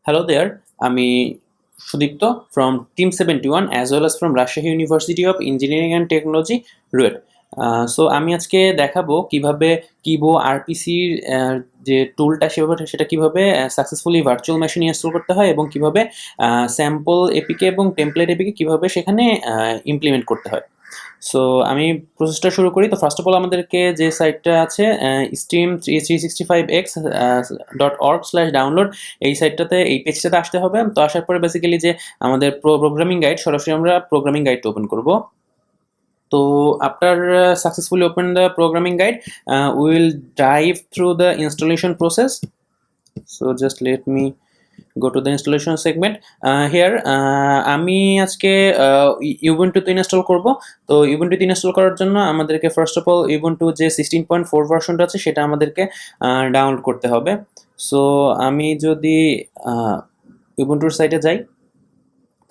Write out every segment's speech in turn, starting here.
Hello there, I'm Sudipto from Team 71 as well as from Rajshahi University of Engineering and Technology, RUET. So আমি আজকে দেখাবো কিভাবে কিবো আরপিসির যে টুলটা সেটা কিভাবে সাকসেসফুলি ভার্চুয়াল মেশিন ইনস্টল করতে হয় এবং কিভাবে স্যাম্পল এপিকে এবং টেমপ্লেট এপিকে কিভাবে সেখানে ইমপ্লিমেন্ট করতে হয়। সো আমি প্রসেসটা শুরু করি। তো ফার্স্ট অফ অল আমাদেরকে যে সাইটটা আছে steam365x.org/download, এই সাইটটাতে এই পেজটাতে আসতে হবে। তো আসার পরে বেসিক্যালি যে আমাদের প্রোগ্রামিং গাইড, সরাসরি আমরা প্রোগ্রামিং গাইডটা ওপেন করব। তো after successfully open the programming guide, we will dive through the installation process. So just let me go to the installation segment. Here আমি আজকে Ubuntu তে ইনস্টল করব। তো Ubuntu তে ইনস্টল করার জন্য আমাদেরকে ফার্স্ট অফ অল Ubuntu যে 16.4 ভার্সনটা আছে সেটা আমাদেরকে ডাউনলোড করতে হবে। সো আমি যদি Ubuntu সাইটে যাই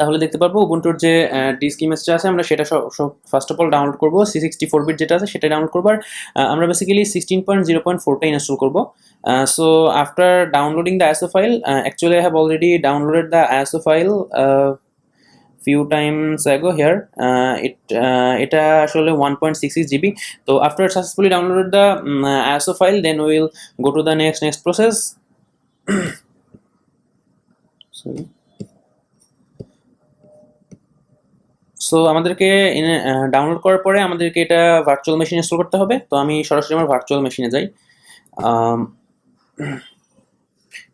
তাহলে দেখতে পারবো উবুন্টুর যে ডিস্ক ইমেজটা আছে আমরা সেটা ফার্স্ট অফ অল ডাউনলোড করবো। 64 বিট যেটা আছে সেটা ডাউনলোড করবো। আর আমরা বেসিক্যালি 16.0.4টা ইনস্টল করবো। So after downloading the ISO file, actually I have already downloaded the ISO file few times ago here. এটা আসলে 1.66 GB. তো after successfully downloaded the ISO file, then we will go to the next process. Sorry. So আমাদেরকে download করার পরে আমাদেরকে এটা virtual machine install করতে হবে। তো আমি সরাসরি আমার ভার্চুয়াল মেশিনে যাই।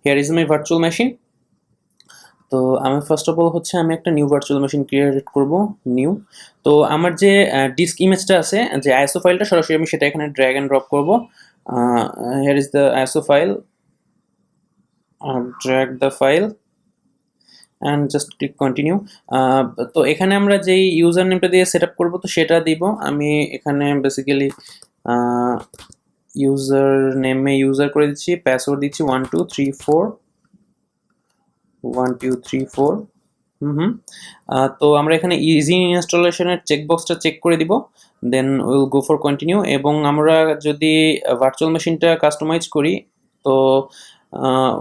Here is my virtual machine. তো আমি ফার্স্ট অফ অল হচ্ছে আমি একটা নিউ ভার্চুয়াল মেশিন ক্রিয়েট করব। নিউ। তো আমার যে ডিস্ক ইমেজটা আছে, যে আইএসও ফাইলটা, সরাসরি আমি সেটা এখানে ড্র্যাগ অ্যান্ড ড্রপ করব। Here is the ISO file, drag the file and just click continue. তো এখানে আমরা যেই ইউজার নেমটা দিয়ে সেট আপ করবো তো সেটা দিব। আমি এখানে বেসিক্যালি ইউজার নেমে ইউজার করে দিচ্ছি, পাসওয়ার্ড দিচ্ছি 1234 তো আমরা এখানে ইজি ইনস্টলেশনের চেকবক্সটা চেক করে দিব। Then will go for continue. এবং আমরা যদি ভার্চুয়াল মেশিনটা কাস্টমাইজ করি তো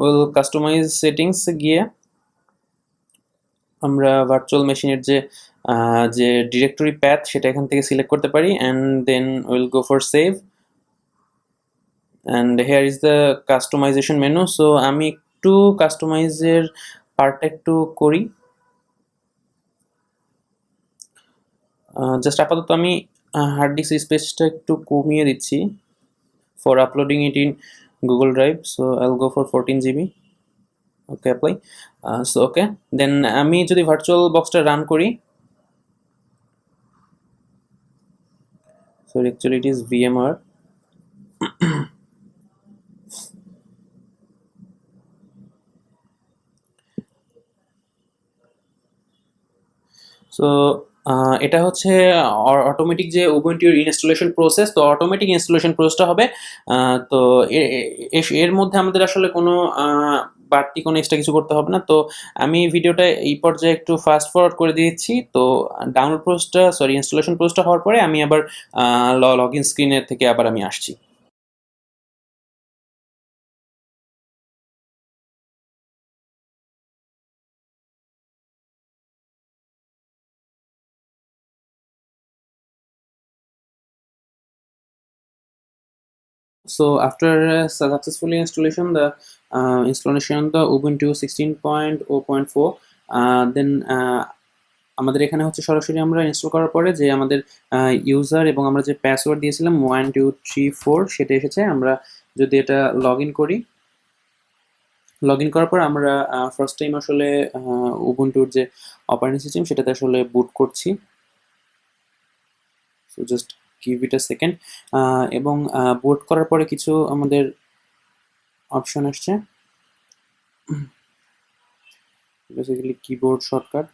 উইল কাস্টমাইজ সেটিংস গিয়ে আমরা ভার্চুয়াল মেশিনের যে ডিরেক্টরি প্যাথ সেটা এখান থেকে সিলেক্ট করতে পারি and then will go for save and here is the customization menu. So আমি একটু কাস্টমাইজের পার্টটা একটু করি। জাস্ট আপাতত আমি হার্ড ডিস্ক স্পেসটা একটু কমিয়ে দিচ্ছি for uploading it in Google Drive. So I will go for 14 GB। Okay, apply. So okay, then আমি যদি ভার্চুয়াল বক্সটা রান করি, so actually it is VMware. So এটা হচ্ছে অটোমেটিক যে উবুন্টু ইনস্টলেশন প্রসেস। তো অটোমেটিক ইনস্টলেশন প্রসেসটা হবে। তো এর মধ্যে আমাদের আসলে কোনো বাড়তি কোনো এক্সট্রা কিছু করতে হবে না। তো আমি ভিডিওটা এই পর্যায়ে একটু ফাস্ট ফরওয়ার্ড করে দিয়েছি। তো ডাউনলোড প্রসেসটা, সরি, ইনস্টলেশন প্রসেসটা হওয়ার পরে আমি আবার লগ ইন স্ক্রিনের থেকে আবার আমি আসছি। So after successfully installation the Ubuntu 16.04, then আমাদের এখানে হচ্ছে সরাসরি আমরা ইনস্টল করার পরে যে আমাদের ইউজার এবং আমরা যে পাসওয়ার্ড দিয়েছিলাম 1234 সেটা এসেছে। আমরা যদি এটা লগ ইন করি, লগ ইন করার পর আমরা ফার্স্ট টাইম আসলে উবুন্টুর যে অপারেটিং সিস্টেম সেটাতে আসলে বুট করছি। So just give it a second. এবং বুট করার পরে কিছু আমাদের অপশন আসছে, বেসিক্যালি কিবোর্ড শর্টকাট।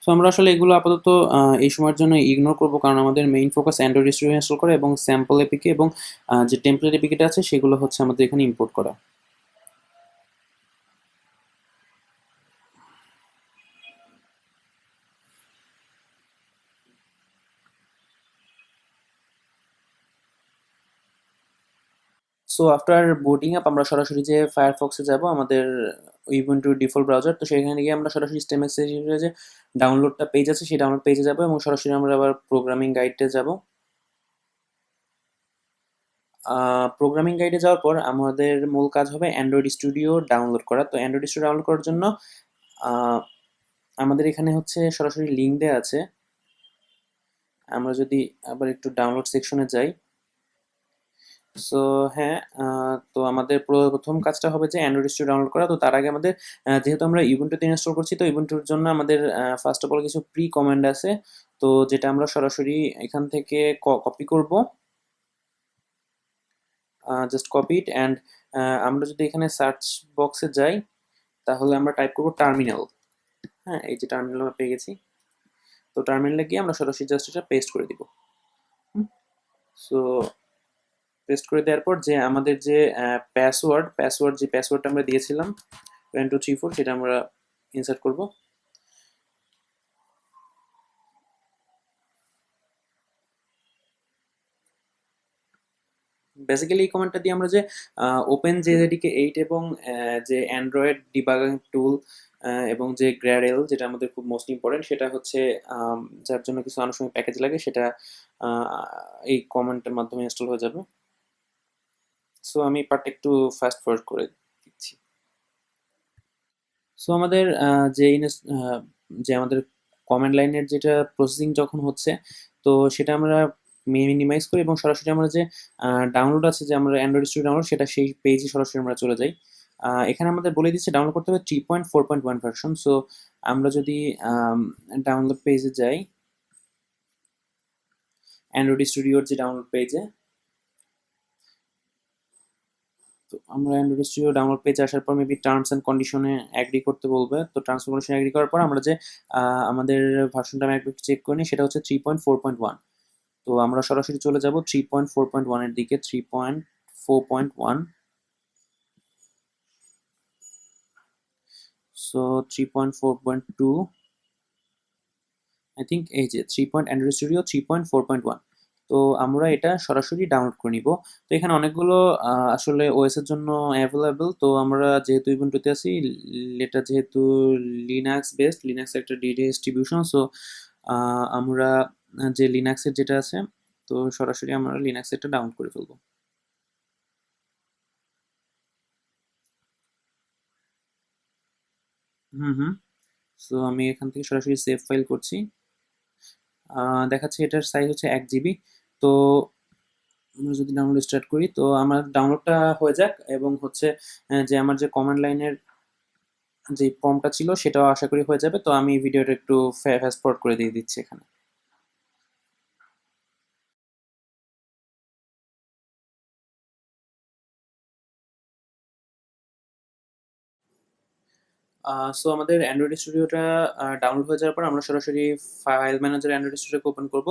সো আমরা আসলে এগুলো আপাতত এই সময়ের জন্য ইগনোর করবো, কারণ আমাদের main focus Android distribution install করা এবং স্যাম্পল এপিকে এবং যে টেমপ্লেট এপিকেটা আছে সেগুলো হচ্ছে আমাদের এখানে ইম্পোর্ট করা। সো আফটার বুটিং আপ আমরা সরাসরি যে ফায়ারফক্সে যাব আমাদের ইউবুন্টু ডিফল্ট ব্রাউজার, তো সেখানে গিয়ে আমরা সরাসরি স্টেমেক্সের যে ডাউনলোডটা পেজ আছে সেই ডাউনলোড পেজে যাব এবং সরাসরি আমরা আবার প্রোগ্রামিং গাইডে যাব। প্রোগ্রামিং গাইডে যাওয়ার পর আমাদের মূল কাজ হবে অ্যান্ড্রয়েড স্টুডিও ডাউনলোড করা। তো অ্যান্ড্রয়েড স্টুডিও ডাউনলোড করার জন্য আহ, আমাদের এখানে হচ্ছে সরাসরি লিঙ্ক দেওয়া আছে। আমরা যদি আবার একটু ডাউনলোড সেকশনে যাই, সো হ্যাঁ, তো আমাদের প্রথম কাজটা হবে যে অ্যান্ড্রয়েড স্টুডিও ডাউনলোড করা। তো তার আগে আমাদের যেহেতু আমরা ইবুন্টুতে ইনস্টল করছি, তো ইবুন্টুর জন্য আমাদের ফার্স্ট অফ অল কিছু প্রি কমান্ড আছে, তো যেটা আমরা সরাসরি এখান থেকে কপি করব। জাস্ট কপি ইট অ্যান্ড আমরা যদি এখানে সার্চ বক্সে যাই তাহলে আমরা টাইপ করব টার্মিনাল। হ্যাঁ, এই যে টার্মিনাল আমরা পেয়ে গেছি। তো টার্মিনালে গিয়ে আমরা সরাসরি জাস্ট এটা পেস্ট করে দিব। সো পেস্ট করে দেওয়ার পর যে আমাদের যে যে পাসওয়ার্ডটা আমরা দিয়েছিলাম 1234, সেটা আমরা ইনসার্ট করব। বেসিক্যালি এই কমান্ডটা দিয়ে আমরা যে ওপেন জেডিকে 8 এবং যে অ্যান্ড্রয়েড ডিবাগিং টুল এবং যে গ্র্যাডেল, যেটা আমাদের খুব মোস্ট ইম্পর্টেন্ট, সেটা হচ্ছে যার জন্য কিছু আনুষঙ্গিক প্যাকেজ লাগে, সেটা এই কমান্ডের মাধ্যমে ইনস্টল হয়ে যাবে। সো আমি পার্টটা একটু ফাস্ট ফরওয়ার্ড করে দিচ্ছি। সো আমাদের যে আমাদের কমান্ড লাইনের যেটা প্রসেসিং যখন হচ্ছে, তো সেটা আমরা মিনিমাইজ করি এবং সরাসরি আমরা যে ডাউনলোড আছে, যে আমরা অ্যান্ড্রয়েড স্টুডিও ডাউনলোড, সেটা সেই পেজে সরাসরি আমরা চলে যাই। এখানে আমাদের বলে দিচ্ছে ডাউনলোড করতে হবে 3.4.1 ভার্সন। সো আমরা যদি ডাউনলোড পেজে যাই, অ্যান্ড্রয়েড স্টুডিওর যে ডাউনলোড পেজে, তো আমরা অ্যান্ড্রয়েড স্টুডিও ডাউনলোড পেজে আসার পর মেবি টার্মস অ্যান্ড কন্ডিশনে অ্যাগ্রি করতে বলবে। তো টার্মস অ্যান্ড কন্ডিশনে অ্যাগ্রি করার পর আমরা যে আমাদের ভার্সনটা আমি একটু চেক করে নিই, সেটা হচ্ছে 3.4.1। তো আমরা সরাসরি চলে যাব 3.4.1 এর দিকে। 3.4.1, সো 3.4.2, আই থিঙ্ক এই যে অ্যান্ড্রয়েড স্টুডিও 3.4.1। তো আমরা এটা সরাসরি ডাউনলোড করে নিব। তো এখানে অনেকগুলো আসলে ওএস এর জন্য অ্যাভেলেবল। তো আমরা যেহেতু ইবুন্টুতে আছি, এটা যেহেতু লিনাক্স বেসড, লিনাক্স একটা ডিস্ট্রিবিউশন, সো আমরা যে লিনাক্সের যেটা আছে, তো সরাসরি আমরা লিনাক্স এটা ডাউনলোড করে ফেলবো। হুম হুম। সো আমি এখান থেকে সরাসরি সেভ ফাইল করছি। দেখাচ্ছে এটার সাইজ হচ্ছে 1 জিবি। তো আমরা যদি ডাউনলোড স্টার্ট করি, তো আমার ডাউনলোডটা হয়ে যাক এবং হচ্ছে যে আমার যে কমান্ড লাইনের যে ফর্মটা ছিল সেটাও আশা করি হয়ে যাবে। তো আমি ভিডিওটা একটু ফাস্ট ফরওয়ার্ড করে দিয়ে দিচ্ছি এখানে। সো আমাদের অ্যান্ড্রয়েড স্টুডিওটা ডাউনলোড হয়ে যাওয়ার পর আমরা সরাসরি ফাইল ম্যানেজার অ্যান্ড্রয়েড স্টুডিওকে ওপেন করব।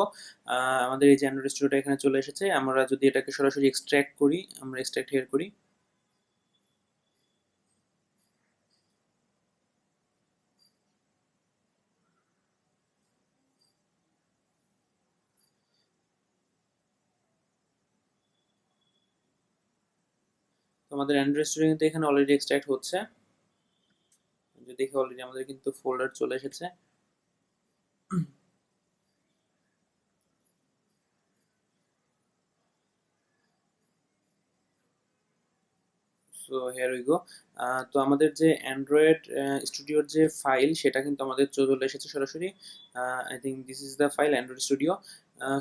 আমাদের এই যে অ্যান্ড্রয়েড স্টুডিওটা এখানে চলে এসেছে। আমরা যদি এটাকে সরাসরি এক্সট্র্যাক্ট করি, আমরা এক্সট্র্যাক্ট হিয়ার করি। তো আমাদের অ্যান্ড্রয়েড স্টুডিও কিন্তু এখানে অলরেডি এক্সট্র্যাক্ট হচ্ছে। যদি দেখি অলরেডি আমাদের কিন্তু ফোল্ডার চলে এসেছে। So here we go. তো আমাদের যে অ্যান্ড্রয়েড স্টুডিওর যে ফাইল, সেটা কিন্তু আমাদের চলে এসেছে সরাসরি। I think this is the file Android studio.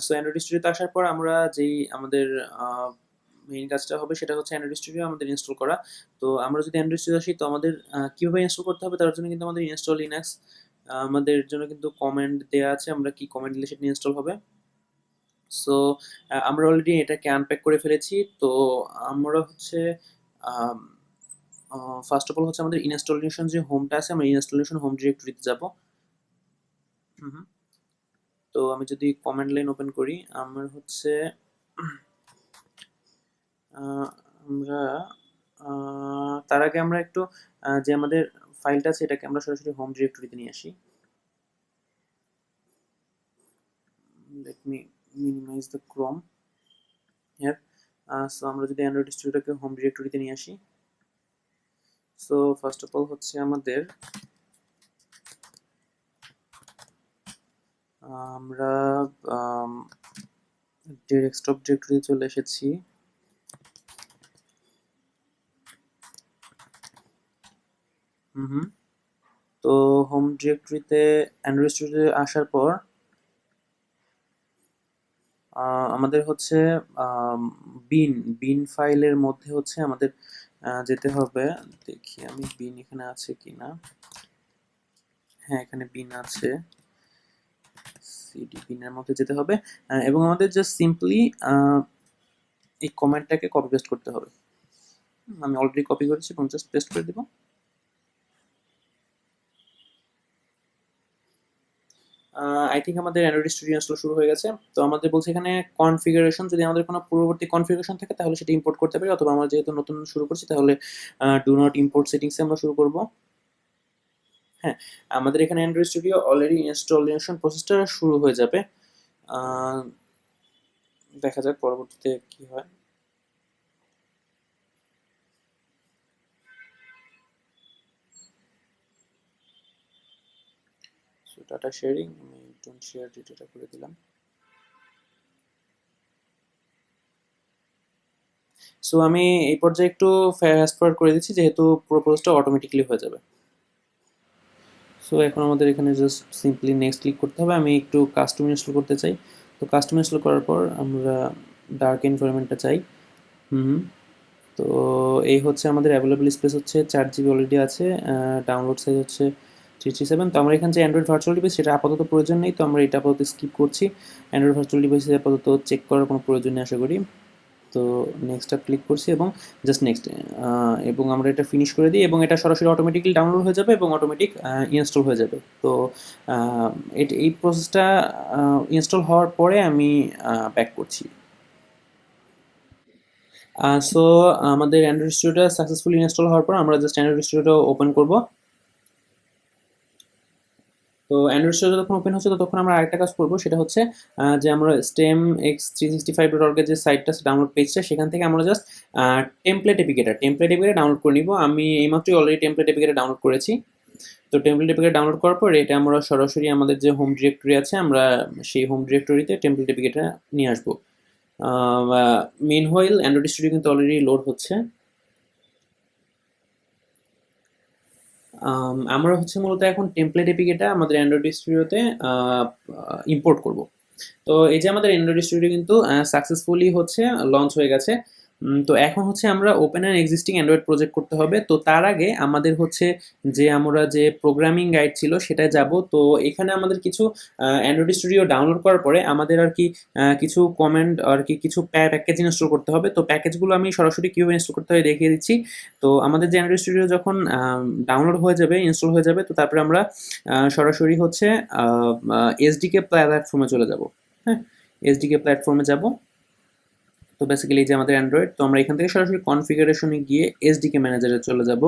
So Android স্টুডিওতে আসার পর আমরা যেই আমাদের মেইন কাজটা হবে সেটা হচ্ছে অ্যান্ড্রয়েড স্টুডিও আমাদের ইনস্টল করা। তো আমরা যদি অ্যান্ড্রয়েড স্টুডিও আসি, তো আমাদের কীভাবে ইনস্টল করতে হবে তার জন্য কিন্তু আমাদের ইনস্টল লিনাক্স, আমাদের জন্য কিন্তু কমেন্ট দেওয়া আছে, আমরা কি কমেন্ট দিলে সেটা ইনস্টল হবে। সো আমরা অলরেডি এটাকে আনপ্যাক করে ফেলেছি। তো আমরা হচ্ছে ফার্স্ট অফ অল হচ্ছে আমাদের ইনস্টলেশন যে হোমটা আছে, আমরা ইনস্টলেশন হোম ডিরেক্টরিতে যাব। তো আমি যদি কমান্ড লাইন ওপেন করি, আমার হচ্ছে আমরা তার আগে আমরা একটু যে আমাদের ফাইলটা আছে এটাকে আমরা সরাসরি হোম ডিরেক্টরিতে নিয়ে আসি। Let me minimize the Chrome here. So আমরা যদি অ্যান্ড্রয়েড স্টুডিওটাকে হোম ডিরেক্টরিতে নিয়ে আসি, সো ফার্স্ট অফ অল হচ্ছে আমাদের আমরা ডেস্কটপ ডিরেক্টরি চলে এসেছি। তো হোম ডিরেক্টরিতে অ্যান্ড্রয়েড স্টুডিও আসার পর আমাদের হচ্ছে বিন বিন ফাইলের মধ্যে হচ্ছে আমাদের যেতে হবে। দেখি আমি বিন এখানে আছে কিনা। হ্যাঁ, এখানে বিন আছে। সিডি বিনের মধ্যে যেতে হবে এবং আমাদের জাস্ট সিম্পলি এই কমেন্টটাকে কপি পেস্ট করতে হবে। আমি অলরেডি কপি করেছি এবং জাস্ট পেস্ট করে দিব। আই থিঙ্ক আমাদের অ্যান্ড্রয়েড স্টুডিও ইনস্টল শুরু হয়ে গেছে। তো আমাদের বলছে এখানে কনফিগারেশন, যদি আমাদের কোনো পূর্ববর্তী কনফিগারেশন থাকে তাহলে সেটা ইম্পোর্ট করতে পারি, অথবা আমরা যেহেতু নতুন শুরু করছি তাহলে ডু নট ইম্পোর্ট সেটিংসে আমরা শুরু করব। হ্যাঁ, আমাদের এখানে অ্যান্ড্রয়েড স্টুডিও অলরেডি ইনস্টলেশন প্রসেসটা শুরু হয়ে যাবে। দেখা যাক পরবর্তীতে কি হয়। সো ডাটা শেয়ারিং, আমি ডোন্ট শেয়ার ডেটা করে দিলাম। সো আমি এই পর্যায়ে একটু ফাস্ট ফরওয়ার্ড করে দিচ্ছি যেহেতু পুরো প্রসেসটা অটোমেটিক্যালি হয়ে যাবে। সো এখন আমাদের এখানে জাস্ট সিম্পলি নেক্সট ক্লিক করতে হবে। আমি একটু কাস্টম ইনস্টল করতে চাই। তো কাস্টম ইনস্টল করার পর আমরা ডার্ক এনভায়রনমেন্টটা চাই। তো এই হচ্ছে আমাদের অ্যাভেলেবল স্পেস হচ্ছে 4 GB অলরেডি আছে। ডাউনলোড সাইজ হচ্ছে 337। তো আমরা এখানে যে অ্যান্ড্রয়েড ভার্চুয়াল ডিভাইস সেটা আপাতত প্রয়োজন নেই, তো আমরা এটা আপাতত স্কিপ করছি। অ্যান্ড্রয়েড ভার্চুয়াল ডিভাইসে আপাতত চেক করার কোনো প্রয়োজন নেই আশা করি। তো নেক্সটটা ক্লিক করছি এবং জাস্ট নেক্সট, এবং আমরা এটা ফিনিশ করে দিই এবং এটা সরাসরি অটোমেটিক্যালি ডাউনলোড হয়ে যাবে এবং অটোমেটিক ইনস্টল হয়ে যাবে। তো এই প্রসেসটা ইনস্টল হওয়ার পরে আমি ব্যাক করছি। সো আমাদের অ্যান্ড্রয়েড স্টুডিওটা সাকসেসফুলি ইনস্টল হওয়ার পর আমরা জাস্ট অ্যান্ড্রয়েড স্টুডিওটা ওপেন করব। তো অ্যান্ড্রয়েড স্টুডিও যখন ওপেন হচ্ছে তখন আমরা আরেকটা কাজ করবো, সেটা হচ্ছে যে আমরা STEMx365.org এর যে সাইটটা, ডাউনলোড পেজটা, সেখান থেকে আমরা জাস্ট টেমপ্লেট এপিকেটা ডাউনলোড করে নিব। আমি এইমাত্রই অলরেডি টেমপ্লেট এপিকেটা ডাউনলোড করেছি। তো টেমপ্লেট এপিকেটা ডাউনলোড করার পর এটা আমরা সরাসরি আমাদের যে হোম ডিরেক্টরি আছে আমরা সেই হোম ডিরেক্টরিতে টেমপ্লেট এপিকেটা নিয়ে আসবো। মেনহোয়াইল অ্যান্ড্রয়েড স্টুডিও কিন্তু অলরেডি লোড হচ্ছে। আমরা হচ্ছে মূলত এখন টেমপ্লেট এপিকেটা আমাদের অ্যান্ড্রয়েড স্টুডিওতে ইম্পোর্ট করব। তো এই যে আমাদের অ্যান্ড্রয়েড স্টুডিও কিন্তু সাকসেসফুলি হচ্ছে লঞ্চ হয়ে গেছে। তো এখন হচ্ছে আমরা open and existing Android project করতে হবে। তো তার আগে আমাদের হচ্ছে যে আমরা যে প্রোগ্রামিং গাইড ছিল সেটায় যাব। তো এখানে আমাদের কিছু অ্যান্ড্রয়েড স্টুডিও ডাউনলোড করার পরে আমাদের আর কি কিছু কমেন্ট আর কি কিছু প্যাকেজ ইনস্টল করতে হবে। তো প্যাকেজগুলো আমি সরাসরি কীভাবে ইনস্টল করতে হয় দেখিয়ে দিচ্ছি। তো আমাদের যে অ্যান্ড্রয়েড স্টুডিও যখন ডাউনলোড হয়ে যাবে, ইনস্টল হয়ে যাবে, তো তারপরে আমরা সরাসরি হচ্ছে এসডিকে প্ল্যাটফর্মে চলে যাব। হ্যাঁ, এসডিকে প্ল্যাটফর্মে যাব। তো বেসিক্যালি যে আমাদের অ্যান্ড্রয়েড, তো আমরা এখান থেকে সরাসরি কনফিগারেশনে গিয়ে এসডিকে ম্যানেজারে চলে যাব।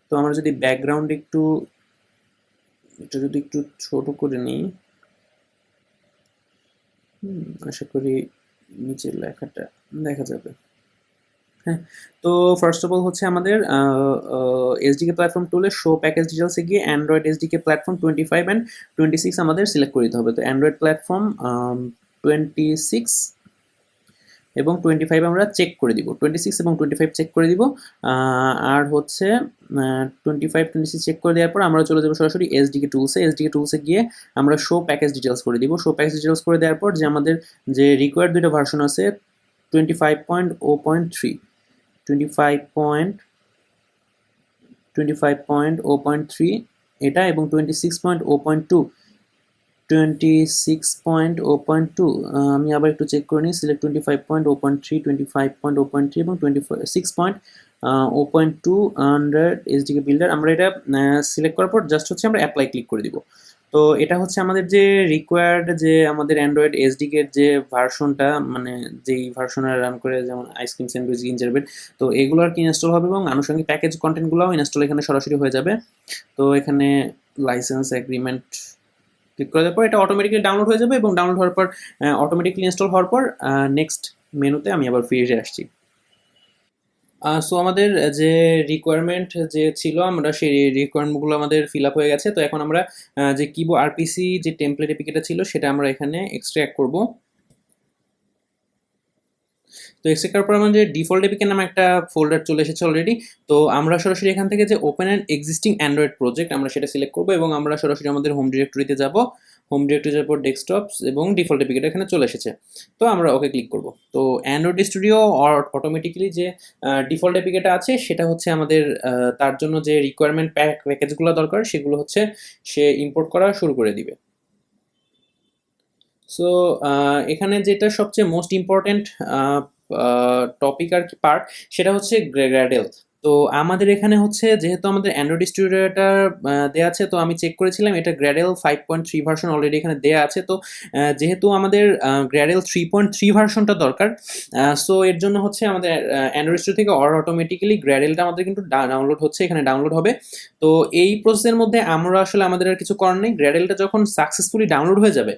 তো আমরা যদি ব্যাকগ্রাউন্ড একটু এটা যদি একটু ছোট করে নিই, আশা করি নিচের লেখাটা দেখা যাবে। হ্যাঁ, তো ফার্স্ট অফ অল হচ্ছে আমাদের এসডিকে প্ল্যাটফর্ম টুলে শো প্যাকেজ ডিটেলসে গিয়ে অ্যান্ড্রয়েড এসডিকে প্ল্যাটফর্ম 25 অ্যান্ড 26 আমাদের সিলেক্ট করে দিতে হবে। তো অ্যান্ড্রয়েড প্ল্যাটফর্ম 26 এবং 25 আমরা চেক করে দিব। 26 এবং 25 চেক করে দিব। আর হচ্ছে 25 26 চেক করে দেওয়ার পর আমরা চলে যাবো সরাসরি এসডিকে টুলসে গিয়ে আমরা শো প্যাকেজ ডিটেলস করে দিব। শো প্যাকেজ ডিটেলস করে দেওয়ার পর যে আমাদের যে রিকোয়ার্ড দুটো ভার্সন আছে 25.0.3 25.0.3 এটা এবং 26.0.2 আমি আবার একটু চেক করে নিই। সিলেক্ট 25.0.3 25.0.3 এবং 26.0.2 আন্ডার এসডিকে বিল্ডার। আমরা এটা সিলেক্ট করার পর জাস্ট হচ্ছে আমরা অ্যাপ্লাই ক্লিক করে দিব। তো এটা হচ্ছে আমাদের যে রিকোয়ার্ড যে আমাদের অ্যান্ড্রয়েড এসডিকের যে ভার্সনটা, মানে যেই ভার্সনে রান করে, যেমন আইসক্রিম স্যান্ডউইচ গিঞ্জার, তো এগুলো আর কি ইনস্টল হবে এবং আনুষঙ্গিক প্যাকেজ কন্টেন্টগুলোও ইনস্টল এখানে সরাসরি হয়ে যাবে। তো এখানে লাইসেন্স এগ্রিমেন্ট ক্লিক করে দেওয়ার পর এটা অটোমেটিক্যালি ডাউনলোড হয়ে যাবে এবং ডাউনলোড হওয়ার পর অটোমেটিক্যালি ইনস্টল হওয়ার পর নেক্সট মেনুতে আমি আবার ফিরে আসছি। সো আমাদের যে রিকোয়ারমেন্ট যে ছিল আমরা সেই রিকোয়ারমেন্টগুলো আমাদের ফিল আপ হয়ে গেছে। তো এখন আমরা যে কিবো আরপিসি যে টেমপ্লেট এপিকেটা ছিল সেটা আমরা এখানে এক্সট্রাক্ট করব। তো এক্সট্রাক্ট করার পর আমাদের ডিফল্ট এপিকে নামে একটা ফোল্ডার চলে এসেছে অলরেডি। তো আমরা সরাসরি এখান থেকে যে open and existing Android project আমরা সেটা সিলেক্ট করবো এবং আমরা সরাসরি আমাদের হোম ডিরেক্টরিতে যাব। হোম ডিরেক্টরি যাওয়ার পর ডেস্কটপস এবং ডিফল্ট এপিকেটা এখানে চলে এসেছে। তো আমরা ওকে ক্লিক করব। তো অ্যান্ড্রয়েড স্টুডিও অটোমেটিক্যালি যে ডিফল্ট এপিকেটা আছে সেটা হচ্ছে আমাদের তার জন্য যে রিকোয়ারমেন্ট প্যাকেজগুলো দরকার সেগুলো হচ্ছে সে ইম্পোর্ট করা শুরু করে দিবে। সো এখানে যেটা সবচেয়ে মোস্ট ইম্পর্ট্যান্ট টপিক আর কি পার্ট সেটা হচ্ছে গ্র্যাডেল। তো আমাদের এখানে হচ্ছে যেহেতু আমাদের অ্যান্ড্রয়েড স্টুডিওটা দেওয়া আছে, তো আমি চেক করেছিলাম এটা গ্র্যাডেল 5.3 ভার্সন অলরেডি এখানে দেওয়া আছে। তো যেহেতু আমাদের গ্র্যাডেল 3.3 ভার্সনটা দরকার, সো এর জন্য হচ্ছে আমাদের অ্যান্ড্রয়েড স্টুডিও থেকে অটোমেটিক্যালি গ্র্যাডেলটা আমাদের কিন্তু ডাউনলোড হচ্ছে, এখানে ডাউনলোড হবে। তো এই প্রসেসের মধ্যে আমরা আসলে আমাদের আর কিছু করার নেই। গ্র্যাডেলটা যখন সাকসেসফুলি ডাউনলোড হয়ে যাবে,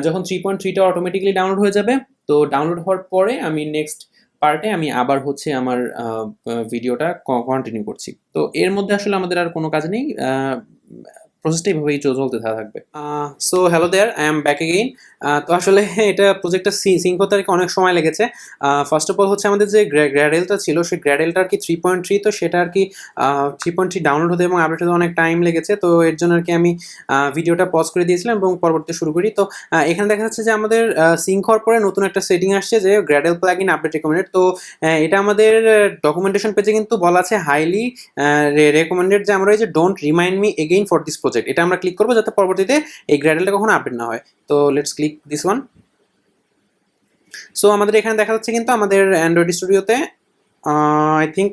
যখন 3.3টা অটোমেটিক্যালি ডাউনলোড হয়ে যাবে, তো ডাউনলোড হওয়ার পরে আমি নেক্সট পার্টে আমি আবার হচ্ছে আমার ভিডিওটা কন্টিনিউ করছি। তো এর মধ্যে আসলে আমাদের আর কোনো কাজ নেই, প্রসেসটা এইভাবেই চলতে থাকবে। So hello there, I am back again. তো আসলে এটা প্রজেক্টটা সিঙ্ক হতে আর কি অনেক সময় লেগেছে। ফার্স্ট অফ অল হচ্ছে আমাদের যে গ্র্যাডেলটা ছিল সেই গ্র্যাডেলটা আর কি 3.3, তো সেটা আর কি 3.3 ডাউনলোড হতে এবং আপডেট হতে অনেক টাইম লেগেছে। তো এর জন্য আর কি আমি ভিডিওটা পজ করে দিয়েছিলাম এবং পরবর্তীতে শুরু করি। তো এখানে দেখা যাচ্ছে যে আমাদের সিঙ্ক হওয়ার পরে নতুন একটা সেটিং আসছে যে গ্র্যাডেল প্লাগ ইন আপডেট রেকমেন্ডেড। তো এটা আমাদের ডকুমেন্টেশন পেজে কিন্তু বলা আছে হাইলি রেকমেন্ডেড, যে আমরা এই যে don't remind me again for this project, এটা আমরা ক্লিক করবো যাতে পরবর্তীতে এই গ্র্যাডেলটা কখনো আপডেট না হয়। তো let's click this one. So আমাদের এখানে দেখা যাচ্ছে কিন্তু আমাদের অ্যান্ড্রয়েড স্টুডিওতে আই থিঙ্ক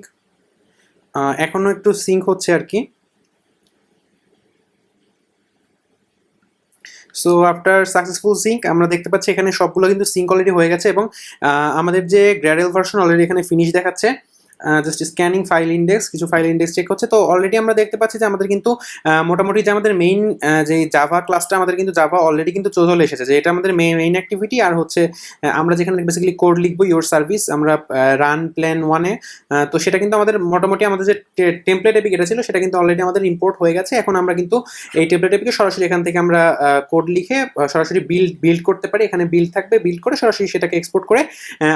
এখনো একটু সিঙ্ক হচ্ছে আর কি। সো আফটার সাকসেসফুল সিঙ্ক আমরা দেখতে পাচ্ছি এখানে সবগুলো কিন্তু সিঙ্ক অলরেডি হয়ে গেছে এবং আমাদের যে গ্র্যাডেল ভার্সন অলরেডি এখানে ফিনিশ দেখাচ্ছে। জাস্ট স্ক্যানিং ফাইল ইন্ডেক্স, কিছু ফাইল ইন্ডেক্স চেক হচ্ছে। তো অলরেডি আমরা দেখতে পাচ্ছি যে আমাদের কিন্তু মোটামুটি যে আমাদের মেইন যে জাভা ক্লাসটা আমাদের কিন্তু জাভা অলরেডি কিন্তু চলে এসেছে, যে এটা আমাদের মেইন অ্যাক্টিভিটি। আর হচ্ছে আমরা যেখানে বেসিক্যালি কোড লিখবো ইউর সার্ভিস, আমরা রান প্ল্যান 1-এ, তো সেটা কিন্তু আমাদের মোটামুটি আমাদের যে টেমপ্লেট এপিকেটা ছিল সেটা কিন্তু অলরেডি আমাদের ইম্পোর্ট হয়ে গেছে। এখন আমরা কিন্তু এই টেমপ্লেট এপিকে সরাসরি এখান থেকে আমরা কোড লিখে সরাসরি বিল্ড করতে পারি। এখানে বিল্ড থাকবে, বিল্ড করে সরাসরি সেটাকে এক্সপোর্ট করে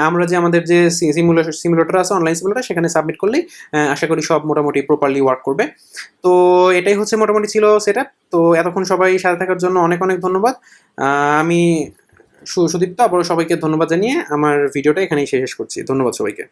আমরা যে আমাদের যে সিমুলেটর আছে, অনলাইন সিমুলেটর, সেখানে সাবমিট করলেই আশা করি সব মোটামুটি প্রপারলি ওয়ার্ক করবে। তো এটাই হচ্ছে মোটামুটি ছিল সেটআপ। তো এতক্ষণ সবাই সাথে থাকার জন্য অনেক অনেক ধন্যবাদ। আমি সুদীপ্ত, আবারও সবাইকে ধন্যবাদ জানিয়ে আমার ভিডিওটা এখানেই শেষ করছি। ধন্যবাদ সবাইকে।